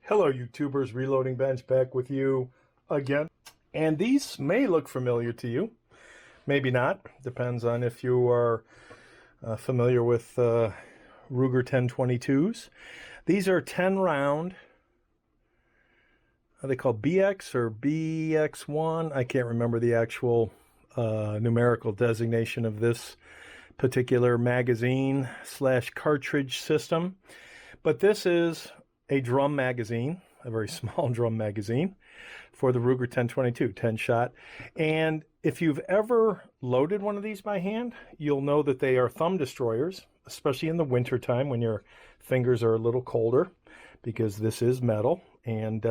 Hello YouTubers, Reloading Bench back with you again. And these may look familiar to you, maybe not. Depends on if you are familiar with Ruger 1022s. These are 10 round, are they called BX or BX1? I can't remember the actual numerical designation of this particular magazine / cartridge system. But this is a drum magazine, a very small drum magazine for the Ruger 1022, 10 shot. And if you've ever loaded one of these by hand, you'll know that they are thumb destroyers, especially in the winter time when your fingers are a little colder, because this is metal and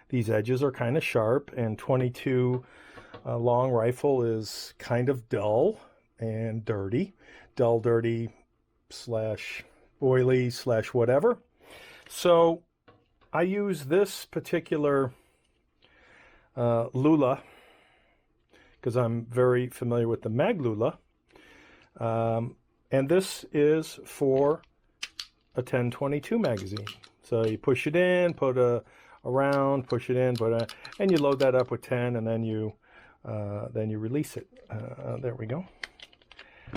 these edges are kind of sharp, and 22 long rifle is kind of dull and dirty, dull, dirty / oily / whatever. So I use this particular Lula because I'm very familiar with the Mag Lula, and this is for a 1022 magazine. So you push it in, put a round, push it in, and you load that up with 10, and then you release it. There we go.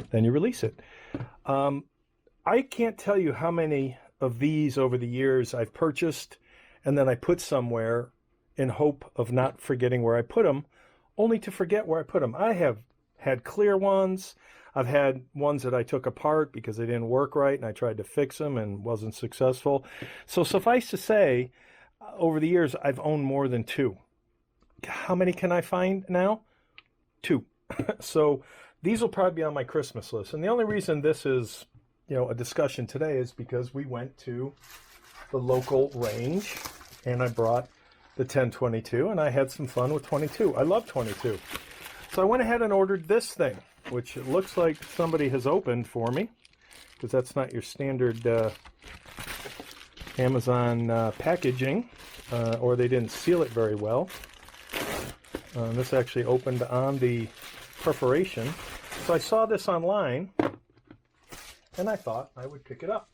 Then you release it. I can't tell you how many of these over the years I've purchased and then I put somewhere in hope of not forgetting where I put them, only to forget where I put them. I have had clear ones. I've had ones that I took apart because they didn't work right and I tried to fix them and wasn't successful. So suffice to say, over the years I've owned more than 2. How many can I find now? 2. So these will probably be on my Christmas list. And the only reason this is, a discussion today is because we went to the local range and I brought the 1022 and I had some fun with 22. I love 22. So I went ahead and ordered this thing, which it looks like somebody has opened for me, because that's not your standard Amazon packaging, or they didn't seal it very well. This actually opened on the perforation. So I saw this online and I thought I would pick it up.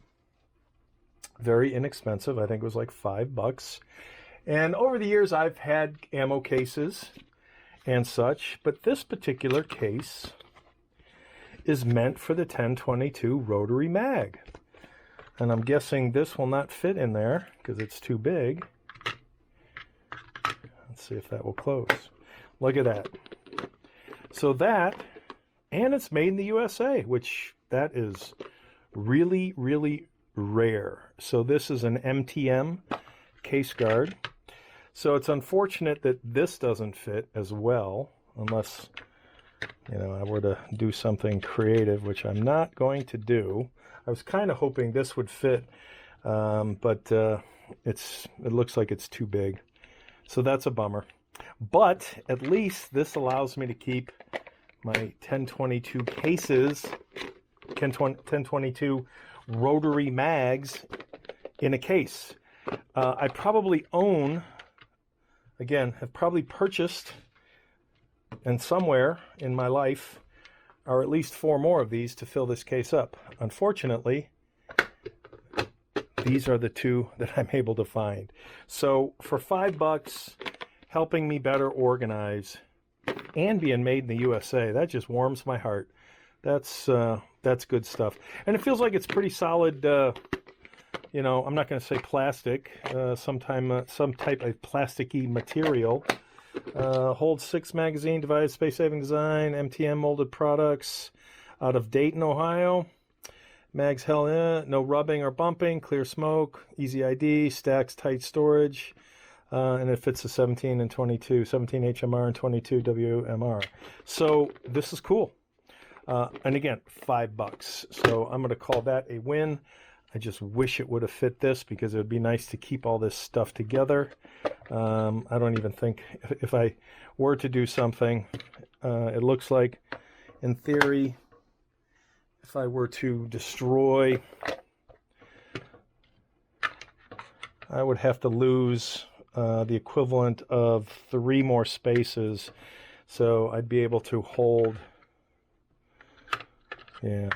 Very inexpensive. I think it was like $5. And over the years I've had ammo cases and such, but this particular case is meant for the 1022 rotary mag. And I'm guessing this will not fit in there because it's too big. Let's see if that will close. Look at that. So that, and it's made in the USA, which that is really, really rare. So this is an MTM case guard. So it's unfortunate that this doesn't fit as well, unless, I were to do something creative, which I'm not going to do. I was kind of hoping this would fit, but it looks like it's too big. So that's a bummer. But at least this allows me to keep my 1022 cases, 1022 rotary mags in a case. I probably own, again, have probably purchased, and somewhere in my life are at least 4 more of these to fill this case up. Unfortunately, these are the 2 that I'm able to find. So for $5, helping me better organize and being made in the USA, that just warms my heart. That's good stuff. And it feels like it's pretty solid, I'm not going to say plastic, some type of plasticky material. Holds 6 magazine, device, space-saving design, MTM molded products out of Dayton, Ohio. Mags held in, no rubbing or bumping, clear smoke, easy ID, stacks tight storage, and it fits the 17 and 22, 17 HMR and 22 WMR. So this is cool. And again, $5. So I'm going to call that a win. I just wish it would have fit this, because it would be nice to keep all this stuff together. I don't even think, if I were to do something, it looks like, in theory, if I were to destroy, I would have to lose the equivalent of 3 more spaces. So I'd be able to hold, yeah.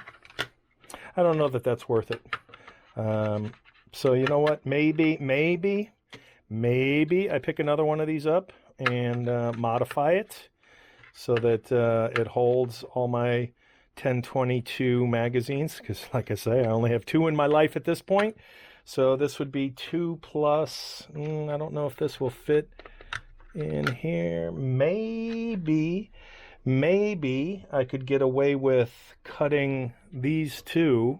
I don't know that that's worth it. So you know what? Maybe maybe I pick another one of these up and modify it so that it holds all my 1022 magazines, because like I say, I only have 2 in my life at this point. So this would be 2 plus, I don't know if this will fit in here. Maybe I could get away with cutting these two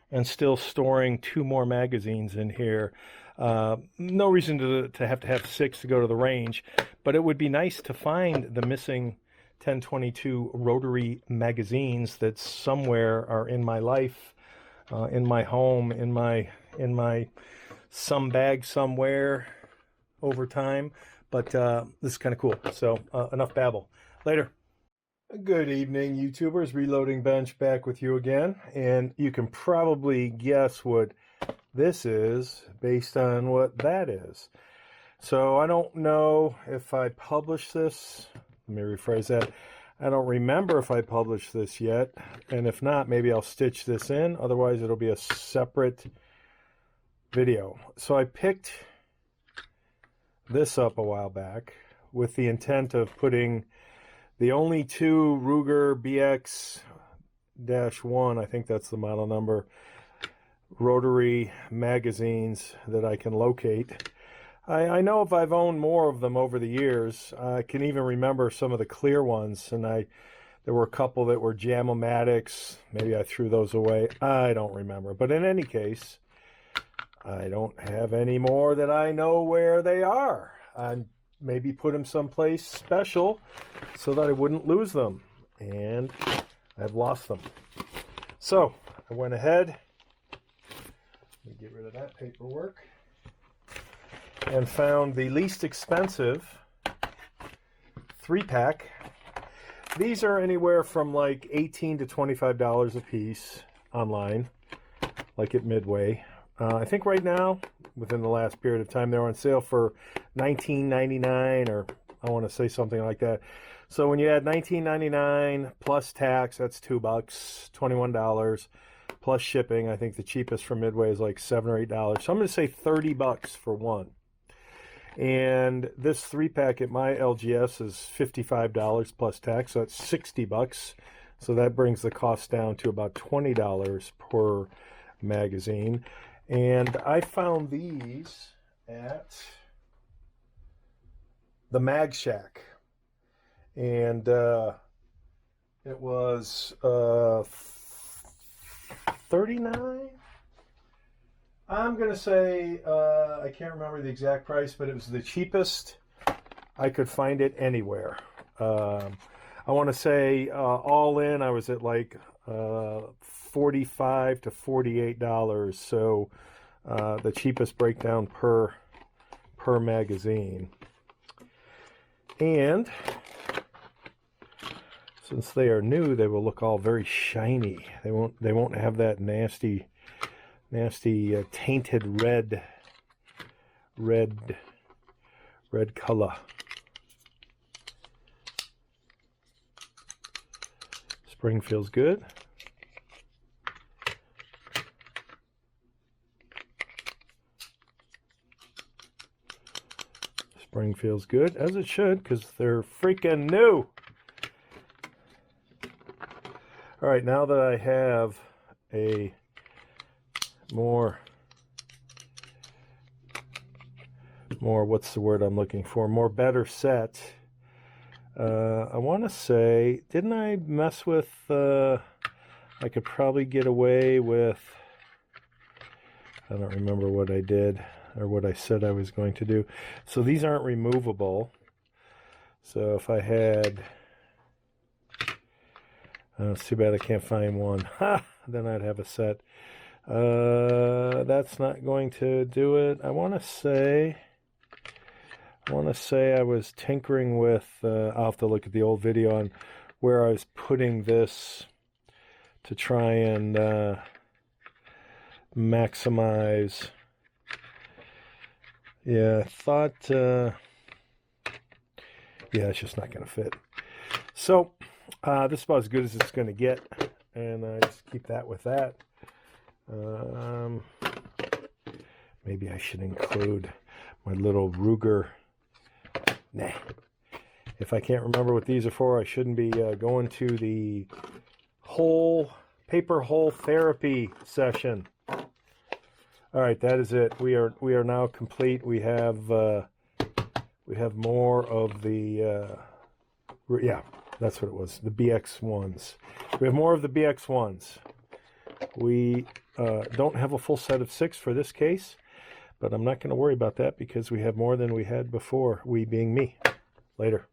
and still storing 2 more magazines in here. No reason to have 6 to go to the range, but it would be nice to find the missing 1022 rotary magazines that somewhere are in my life, in my home, in my some bag somewhere over time. But this is kind of cool. So enough babble. Later. Good evening, YouTubers. Reloading Bench back with you again. And you can probably guess what this is based on what that is. So I don't know if I published this. Let me rephrase that. I don't remember if I published this yet. And if not, maybe I'll stitch this in. Otherwise, it'll be a separate video. So I picked this up a while back with the intent of putting the only 2 Ruger BX-1, I think that's the model number, rotary magazines that I can locate. I know if I've owned more of them over the years. I can even remember some of the clear ones, and there were a couple that were Jam-O-Matics. Maybe I threw those away. I don't remember. But in any case, I don't have any more that I know where they are. I maybe put them someplace special so that I wouldn't lose them. And I've lost them. So I went ahead. Let me get rid of that paperwork. And found the least expensive 3-pack. These are anywhere from like $18 to $25 a piece online, like at Midway. I think right now, within the last period of time, they're on sale for $19.99, or I want to say something like that. So when you add $19.99 plus tax, that's $2, $21 plus shipping. I think the cheapest from Midway is like $7 or $8. So I'm going to say $30 for one. And this 3-pack at my LGS is $55 plus tax, so that's $60. So that brings the cost down to about $20 per magazine. And I found these at the Mag Shack. And it was $39. I'm going to say, I can't remember the exact price, but it was the cheapest I could find it anywhere. I want to say all in, I was at like $45 to $48. So the cheapest breakdown per magazine. And since they are new, they will look all very shiny. They won't have that nasty tainted red color. Spring feels good. Spring feels good, as it should, because they're freaking new. All right, now that I have a more, what's the word I'm looking for? More better set. I want to say, didn't I mess with, I could probably get away with, I don't remember what I did or what I said I was going to do. So these aren't removable. So if I had, it's too bad I can't find one. Ha! Then I'd have a set. That's not going to do it. I want to say I was tinkering with, I'll have to look at the old video on where I was putting this to try and maximize. Yeah, I thought, yeah, it's just not going to fit. So this is about as good as it's going to get, and I just keep that with that. Maybe I should include my little Ruger. Nah. If I can't remember what these are for, I shouldn't be going to the paper hole therapy session. All right, that is it. We are now complete. We have more of the yeah, that's what it was. The BX1s. We have more of the BX1s. We don't have a full set of 6 for this case, but I'm not going to worry about that because we have more than we had before. We being me. Later.